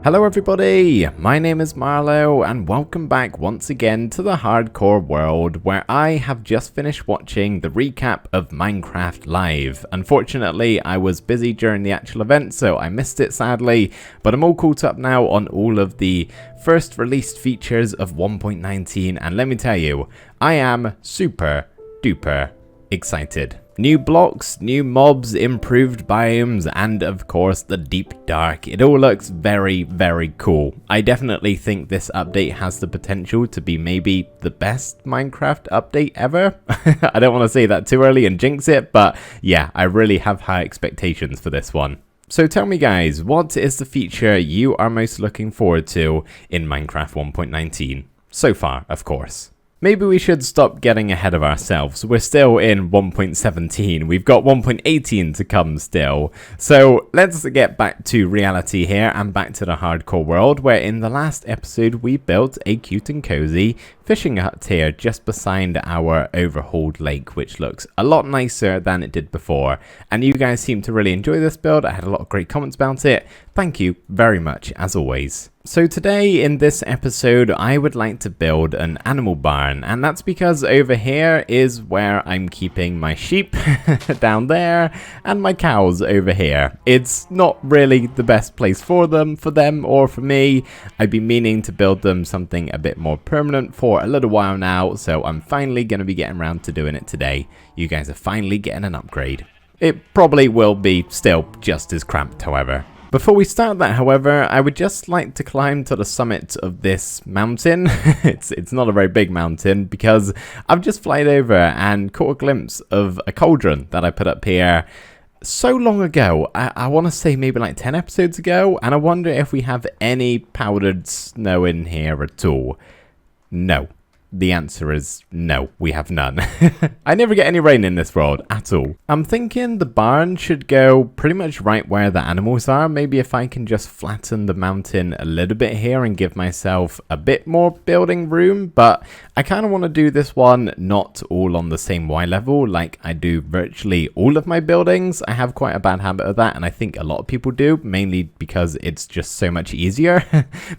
Hello everybody, my name is Marlo and welcome back once again to the hardcore world where I have just finished watching the recap of Minecraft Live. Unfortunately, I was busy during the actual event so I missed it sadly, but I'm all caught up now on all of the first released features of 1.19 and let me tell you, I am super duper excited. New blocks, new mobs, improved biomes, and of course the deep dark. It all looks very, very cool. I definitely think this update has the potential to be maybe the best Minecraft update ever. I don't want to say that too early and jinx it, but yeah, I really have high expectations for this one. So tell me guys, what is the feature you are most looking forward to in Minecraft 1.19? So far, of course. Maybe we should stop getting ahead of ourselves. We're still in 1.17. We've got 1.18 to come still. So let's get back to reality here and back to the hardcore world where in the last episode we built a cute and cozy fishing hut here just beside our overhauled lake, which looks a lot nicer than it did before. And you guys seem to really enjoy this build. I had a lot of great comments about it. Thank you very much as always. So today in this episode I would like to build an animal barn, and that's because over here is where I'm keeping my sheep down there and my cows over here. It's not really the best place for them or for me. I've been meaning to build them something a bit more permanent for a little while now, so I'm finally going to be getting around to doing it today. You guys are finally getting an upgrade. It probably will be still just as cramped however. Before we start that, however, I would just like to climb to the summit of this mountain. It's not a very big mountain because I've just flied over and caught a glimpse of a cauldron that I put up here so long ago. I want to say maybe like 10 episodes ago, and I wonder if we have any powdered snow in here at all. No. The answer is no, we have none. I never get any rain in this world at all. I'm thinking the barn should go pretty much right where the animals are. Maybe if I can just flatten the mountain a little bit here and give myself a bit more building room. But I kind of want to do this one not all on the same Y level like I do virtually all of my buildings. I have quite a bad habit of that, and I think a lot of people do, mainly because it's just so much easier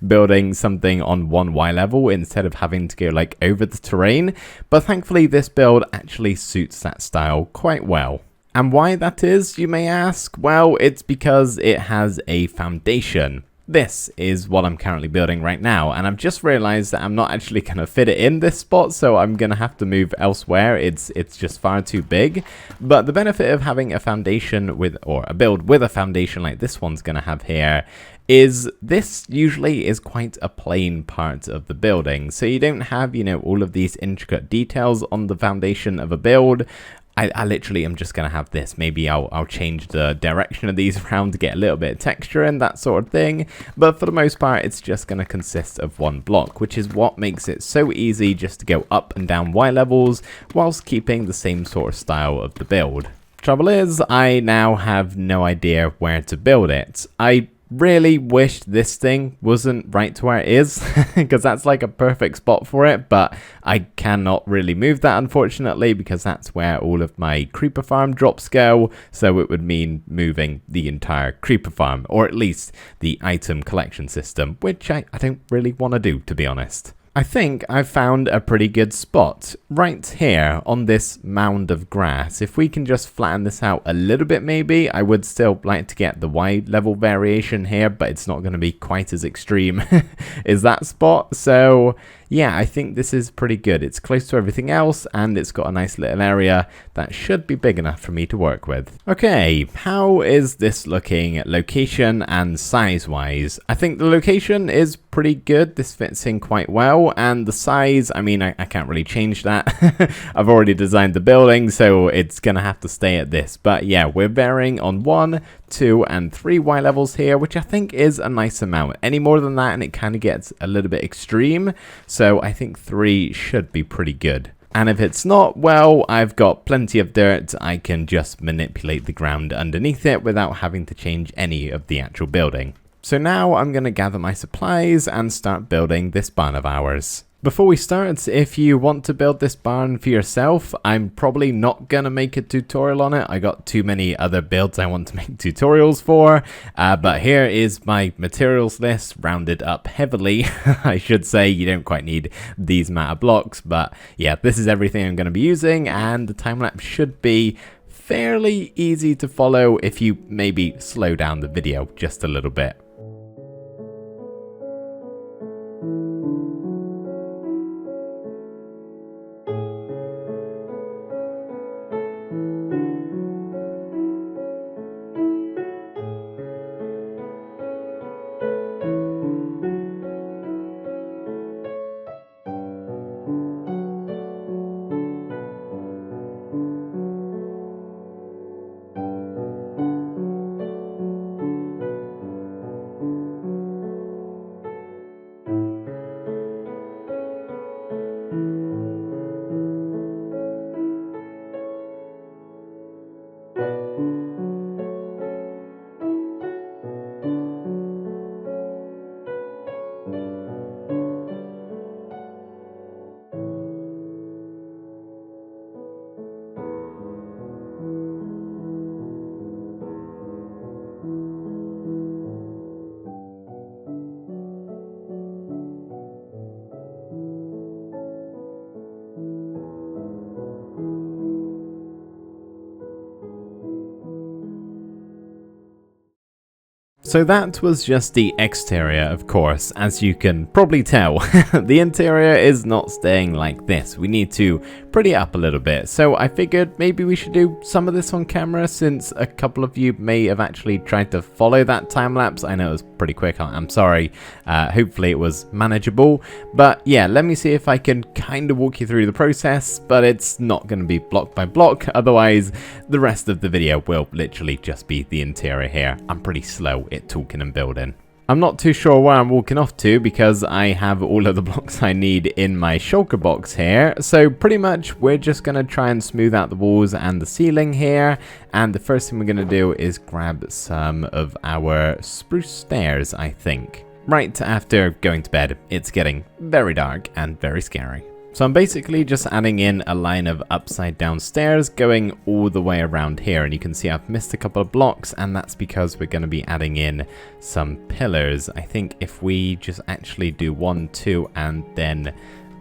building something on one Y level instead of having to go like over the terrain, but thankfully this build actually suits that style quite well. And why that is, you may ask? Well, it's because it has a foundation. This is what I'm currently building right now, and I've just realized that I'm not actually going to fit it in this spot, so I'm going to have to move elsewhere. It's just far too big. But the benefit of having a foundation with, or a build with a foundation like this one's going to have here, is this usually is quite a plain part of the building. So you don't have, you know, all of these intricate details on the foundation of a build. I literally am just going to have this. Maybe I'll change the direction of these around to get a little bit of texture and that sort of thing. But for the most part, it's just going to consist of one block, which is what makes it so easy just to go up and down Y levels whilst keeping the same sort of style of the build. Trouble is, I now have no idea where to build it. I really wish this thing wasn't right to where it is because that's like a perfect spot for it, but I cannot really move that unfortunately because that's where all of my creeper farm drops go, so it would mean moving the entire creeper farm, or at least the item collection system, which I don't really want to do, to be honest. I think I've found a pretty good spot right here on this mound of grass. If we can just flatten this out a little bit maybe, I would still like to get the Y level variation here, but it's not going to be quite as extreme as that spot. So yeah, I think this is pretty good. It's close to everything else and it's got a nice little area that should be big enough for me to work with. Okay, how is this looking location and size wise? I think the location is pretty good. This fits in quite well, and the size, I mean, I can't really change that. I've already designed the building, so it's gonna have to stay at this. But yeah, we're varying on 1, 2 and 3 Y levels here, which I think is a nice amount. Any more than that and it kind of gets a little bit extreme, so I think 3 should be pretty good. And if it's not, well, I've got plenty of dirt. I can just manipulate the ground underneath it without having to change any of the actual building. So now I'm going to gather my supplies and start building this barn of ours. Before we start, if you want to build this barn for yourself, I'm probably not going to make a tutorial on it. I got too many other builds I want to make tutorials for, but here is my materials list, rounded up heavily. I should say you don't quite need these amount of blocks, but yeah, this is everything I'm going to be using, and the time-lapse should be fairly easy to follow if you maybe slow down the video just a little bit. So that was just the exterior, of course, as you can probably tell. The interior is not staying like this. We need to pretty it up a little bit. So I figured maybe we should do some of this on camera, since a couple of you may have actually tried to follow that time lapse. I know it was pretty quick, I'm sorry. Hopefully it was manageable. But yeah, let me see if I can kind of walk you through the process, but it's not going to be block by block. Otherwise, the rest of the video will literally just be the interior here. I'm pretty slow at talking and building. I'm not too sure where I'm walking off to because I have all of the blocks I need in my shulker box here. So pretty much we're just going to try and smooth out the walls and the ceiling here. And the first thing we're going to do is grab some of our spruce stairs, I think. Right after going to bed, it's getting very dark and very scary. So I'm basically just adding in a line of upside down stairs going all the way around here, and you can see I've missed a couple of blocks, and that's because we're going to be adding in some pillars. I think if we just actually do 1, 2, and then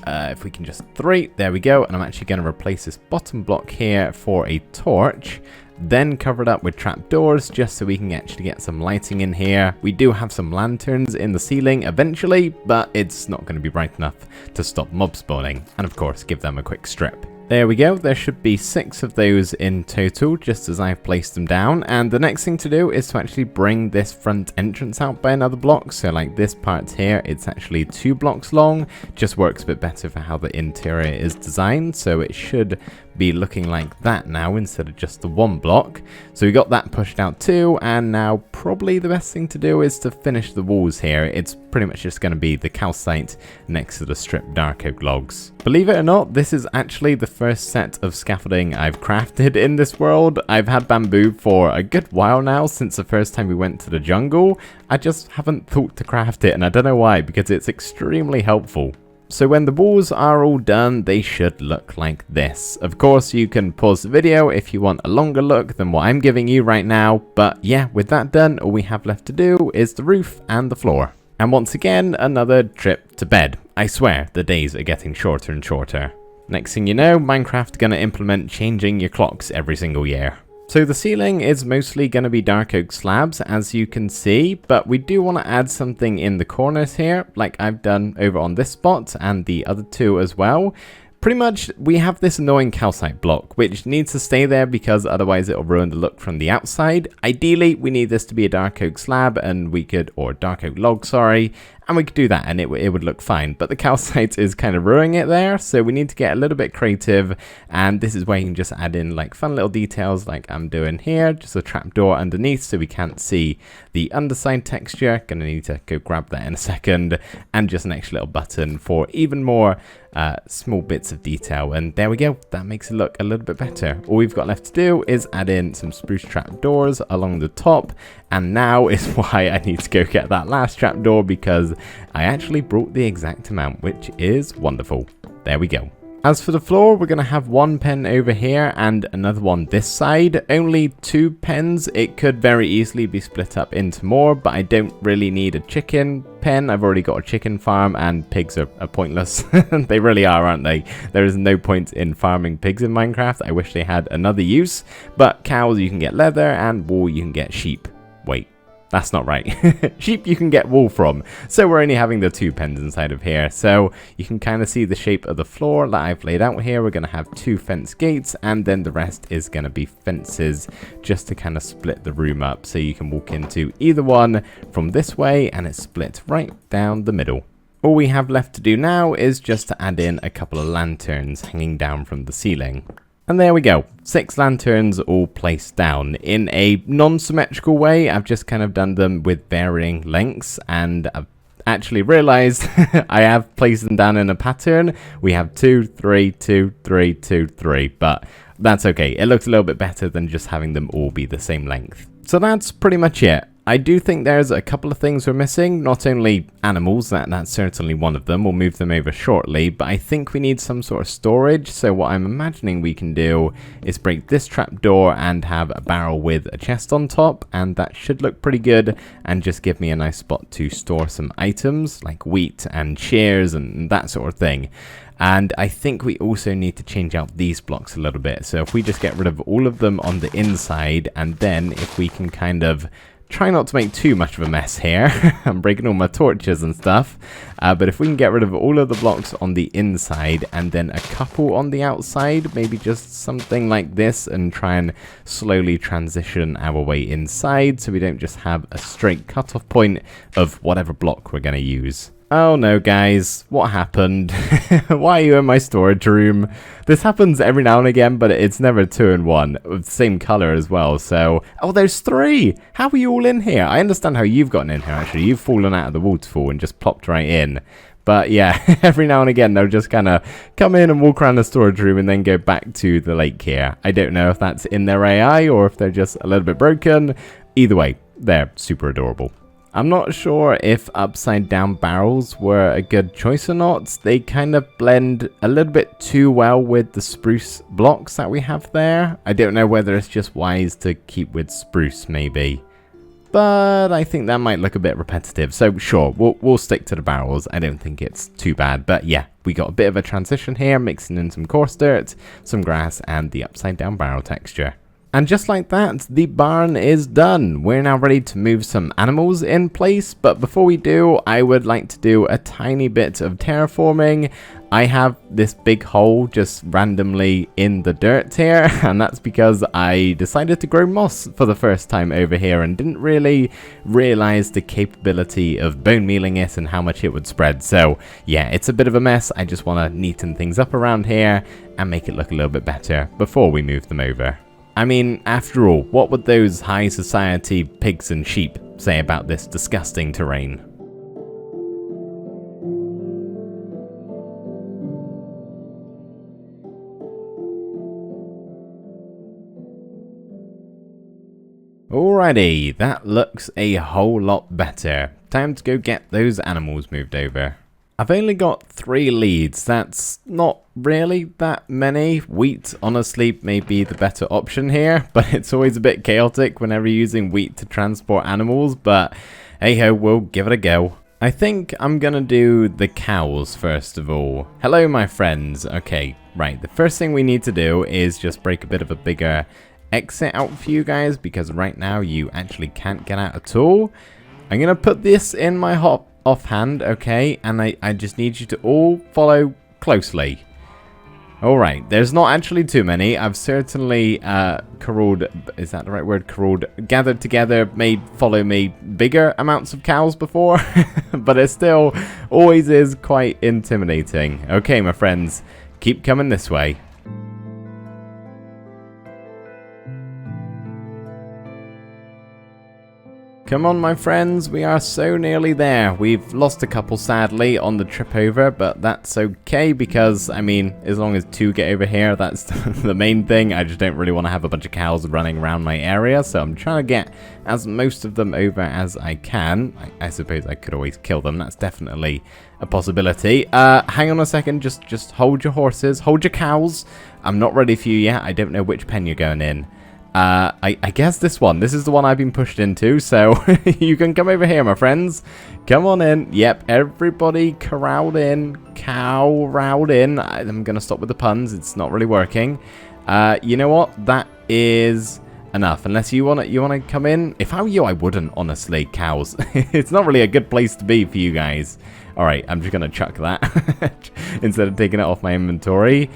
if we can just 3, there we go. And I'm actually going to replace this bottom block here for a torch, then cover it up with trapdoors just so we can actually get some lighting in here. We do have some lanterns in the ceiling eventually, but it's not going to be bright enough to stop mob spawning, and of course give them a quick strip. There we go, there should be 6 of those in total, just as I've placed them down. And the next thing to do is to actually bring this front entrance out by another block. So like this part here, it's actually 2 blocks long. Just works a bit better for how the interior is designed. So it should be looking like that now instead of just the 1 block. So we got that pushed out too, and now probably the best thing to do is to finish the walls here. It's pretty much just going to be the calcite next to the stripped dark oak logs. Believe it or not, this is actually the first set of scaffolding I've crafted in this world. I've had bamboo for a good while now, since the first time we went to the jungle. I just haven't thought to craft it, and I don't know why, because it's extremely helpful. So when the walls are all done, they should look like this. Of course, you can pause the video if you want a longer look than what I'm giving you right now. But yeah, with that done, all we have left to do is the roof and the floor. And once again, another trip to bed. I swear, the days are getting shorter and shorter. Next thing you know, Minecraft gonna implement changing your clocks every single year. So the ceiling is mostly going to be dark oak slabs, as you can see, but we do want to add something in the corners here, like I've done over on this spot and the other 2 as well. Pretty much, we have this annoying calcite block, which needs to stay there because otherwise it'll ruin the look from the outside. Ideally, we need this to be a dark oak slab, and we could, or dark oak log, sorry, and we could do that and it would look fine. But the calcite is kind of ruining it there, so we need to get a little bit creative, and this is where you can just add in like fun little details like I'm doing here, just a trapdoor underneath so we can't see the underside texture. Gonna need to go grab that in a second, and just an extra little button for even more small bits of detail, and there we go. That makes it look a little bit better. All we've got left to do is add in some spruce trapdoors along the top, and now is why I need to go get that last trapdoor, because I actually brought the exact amount, which is wonderful. There we go. As for the floor, we're going to have one pen over here and another one this side. Only 2 pens. It could very easily be split up into more, but I don't really need a chicken pen. I've already got a chicken farm, and pigs are pointless. They really are, aren't they? There is no point in farming pigs in Minecraft. I wish they had another use, but cows you can get leather, and wool you can get sheep. Wait. That's not right. Sheep you can get wool from. So we're only having the 2 pens inside of here. So you can kind of see the shape of the floor that I've laid out here. We're going to have 2 fence gates, and then the rest is going to be fences just to kind of split the room up. So you can walk into either one from this way, and it's split right down the middle. All we have left to do now is just to add in a couple of lanterns hanging down from the ceiling. And there we go, 6 lanterns all placed down in a non-symmetrical way. I've just kind of done them with varying lengths, and I've actually realized I have placed them down in a pattern. We have 2, 3, 2, 3, 2, 3, but that's okay. It looks a little bit better than just having them all be the same length. So that's pretty much it. I do think there's a couple of things we're missing, not only animals, that's certainly one of them, we'll move them over shortly, but I think we need some sort of storage. So what I'm imagining we can do is break this trapdoor and have a barrel with a chest on top, and that should look pretty good and just give me a nice spot to store some items like wheat and shears and that sort of thing. And I think we also need to change out these blocks a little bit. So if we just get rid of all of them on the inside, and then if we can kind of try not to make too much of a mess here. I'm breaking all my torches and stuff. But if we can get rid of all of the blocks on the inside and then a couple on the outside, maybe just something like this, and try and slowly transition our way inside so we don't just have a straight cutoff point of whatever block we're going to use. Oh no, guys, what happened? Why are you in my storage room? This happens every now and again, but it's never 2 in 1, with the same color as well, so... Oh, there's 3! How are you all in here? I understand how you've gotten in here, actually. You've fallen out of the waterfall and just plopped right in. But yeah, every now and again, they'll just kind of come in and walk around the storage room and then go back to the lake here. I don't know if that's in their AI or if they're just a little bit broken. Either way, they're super adorable. I'm not sure if upside down barrels were a good choice or not. They kind of blend a little bit too well with the spruce blocks that we have there. I don't know whether it's just wise to keep with spruce maybe. But I think that might look a bit repetitive. So sure, we'll stick to the barrels. I don't think it's too bad. But yeah, we got a bit of a transition here, mixing in some coarse dirt, some grass, and the upside down barrel texture. And just like that, the barn is done. We're now ready to move some animals in place, but before we do, I would like to do a tiny bit of terraforming. I have this big hole just randomly in the dirt here, and that's because I decided to grow moss for the first time over here and didn't really realize the capability of bone mealing it and how much it would spread. So yeah, it's a bit of a mess. I just want to neaten things up around here and make it look a little bit better before we move them over. I mean, after all, what would those high society pigs and sheep say about this disgusting terrain? Alrighty, that looks a whole lot better. Time to go get those animals moved over. I've only got 3 leads. That's not really that many. Wheat, honestly, may be the better option here, but it's always a bit chaotic whenever you're using wheat to transport animals, but hey ho, we'll give it a go. I think I'm gonna do the cows first of all. Hello, my friends. Okay, right, the first thing we need to do is just break a bit of a bigger exit out for you guys, because right now you actually can't get out at all. I'm gonna put this in my offhand, okay, and I just need you to all follow closely. Alright, there's not actually too many. I've certainly corralled, is that the right word, corralled, gathered together, made follow me bigger amounts of cows before, but it still always is quite intimidating. Okay, my friends, keep coming this way. Come on, my friends, we are so nearly there. We've lost a couple, sadly, on the trip over, but that's okay because, I mean, as long as 2 get over here, that's the main thing. I just don't really want to have a bunch of cows running around my area, so I'm trying to get as most of them over as I can. I suppose I could always kill them. That's definitely a possibility. Hang on a second. Just hold your horses. Hold your cows. I'm not ready for you yet. I don't know which pen you're going in. I guess this one. This is the one I've been pushed into, so you can come over here, my friends. Come on in. Yep, everybody corralled in. Cow-rowed in. I'm going to stop with the puns. It's not really working. You know what? That is enough. Unless you want to come in. If I were you, I wouldn't, honestly, cows. It's not really a good place to be for you guys. Alright, I'm just going to chuck that instead of taking it off my inventory.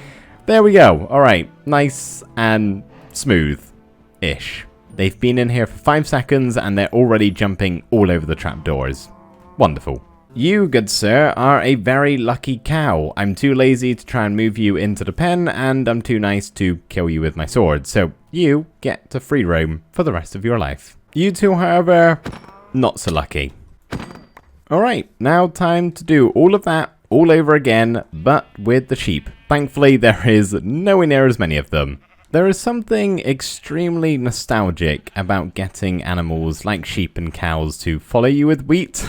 There we go. Alright, nice and smooth-ish. They've been in here for 5 seconds and they're already jumping all over the trapdoors. Wonderful. You, good sir, are a very lucky cow. I'm too lazy to try and move you into the pen, and I'm too nice to kill you with my sword. So you get to free roam for the rest of your life. You two, however, not so lucky. Alright, now time to do all of that all over again, but with the sheep. Thankfully, there is nowhere near as many of them. There is something extremely nostalgic about getting animals like sheep and cows to follow you with wheat.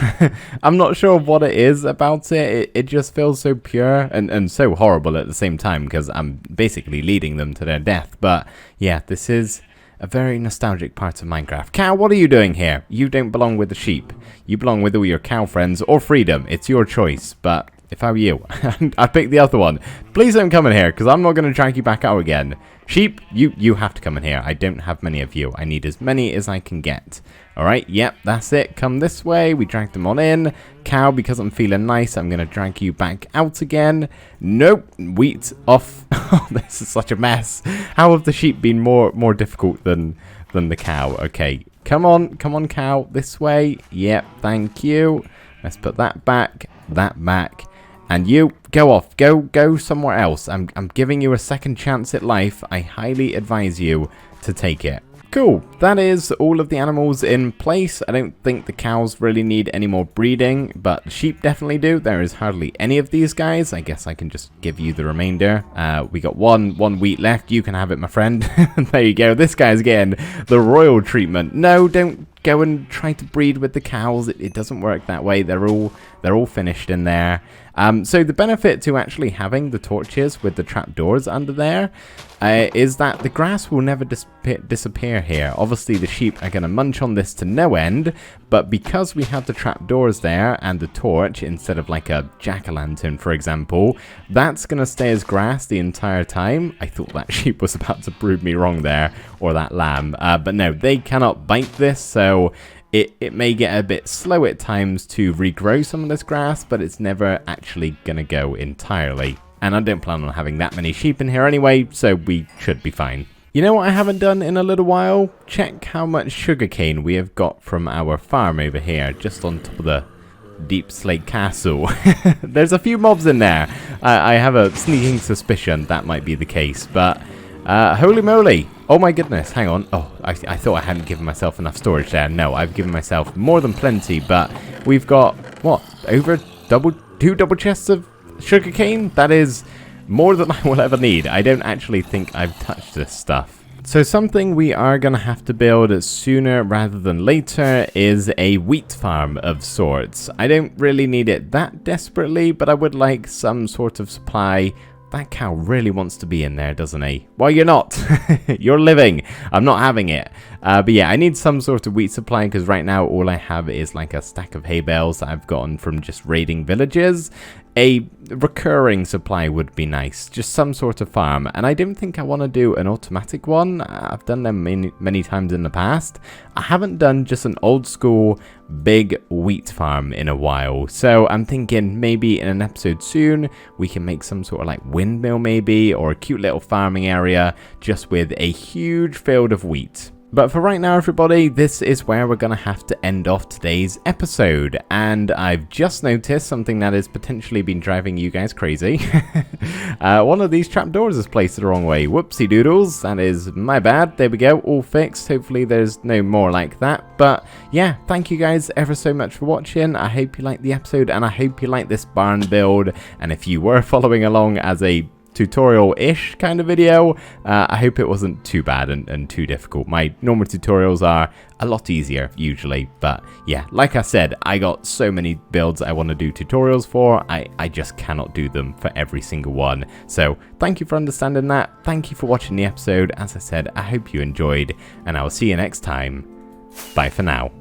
I'm not sure what it is about it. It just feels so pure and so horrible at the same time because I'm basically leading them to their death. But yeah, this is a very nostalgic part of Minecraft. Cow, what are you doing here? You don't belong with the sheep. You belong with all your cow friends or freedom. It's your choice, but if I were you, I'd pick the other one. Please don't come in here, because I'm not going to drag you back out again. Sheep, you have to come in here. I don't have many of you. I need as many as I can get. Alright, yep, that's it. Come this way. We drag them on in. Cow, because I'm feeling nice, I'm going to drag you back out again. Nope, wheat off. Oh, this is such a mess. How have the sheep been more difficult than the cow? Okay, come on, cow. This way. Yep, thank you. Let's put that back, and you, go off. Go somewhere else. I'm giving you a second chance at life. I highly advise you to take it. Cool. That is all of the animals in place. I don't think the cows really need any more breeding, but the sheep definitely do. There is hardly any of these guys. I guess I can just give you the remainder. We got one wheat left. You can have it, my friend. There you go. This guy's getting the royal treatment. No, don't go and try to breed with the cows. It doesn't work that way. They're all finished in there. So the benefit to actually having the torches with the trapdoors under there is that the grass will never disappear here. Obviously, the sheep are going to munch on this to no end, but because we have the trapdoors there and the torch instead of like a jack-o'-lantern, for example, that's going to stay as grass the entire time. I thought that sheep was about to prove me wrong there, or that lamb, but no, they cannot bite this, so it may get a bit slow at times to regrow some of this grass, but it's never actually going to go entirely. And I don't plan on having that many sheep in here anyway, so we should be fine. You know what I haven't done in a little while? Check how much sugarcane we have got from our farm over here, just on top of the Deep Slate Castle. There's a few mobs in there. I have a sneaking suspicion that might be the case, but holy moly. Oh my goodness, hang on. Oh, I thought I hadn't given myself enough storage there. No, I've given myself more than plenty, but we've got, what, over two double chests of sugarcane? That is more than I will ever need. I don't actually think I've touched this stuff. So something we are going to have to build sooner rather than later is a wheat farm of sorts. I don't really need it that desperately, but I would like some sort of supply. That cow really wants to be in there, doesn't he? Well, you're not. You're living. I'm not having it. But yeah, I need some sort of wheat supply because right now all I have is like a stack of hay bales that I've gotten from just raiding villages. A recurring supply would be nice. Just some sort of farm. And I don't think I want to do an automatic one. I've done them many times in the past. I haven't done just an old school big wheat farm in a while. So I'm thinking maybe in an episode soon we can make some sort of like windmill maybe, or a cute little farming area just with a huge field of wheat. But for right now, everybody, this is where we're going to have to end off today's episode. And I've just noticed something that has potentially been driving you guys crazy. One of these trapdoors is placed the wrong way. Whoopsie doodles. That is my bad. There we go. All fixed. Hopefully there's no more like that. But yeah, thank you guys ever so much for watching. I hope you liked the episode and I hope you liked this barn build. And if you were following along as a tutorial-ish kind of video, I hope it wasn't too bad and too difficult. My normal tutorials are a lot easier usually, but yeah, like I said, I got so many builds I want to do tutorials for. I just cannot do them for every single one. So thank you for understanding that. Thank you for watching the episode. As I said, I hope you enjoyed, and I will see you next time. Bye for now.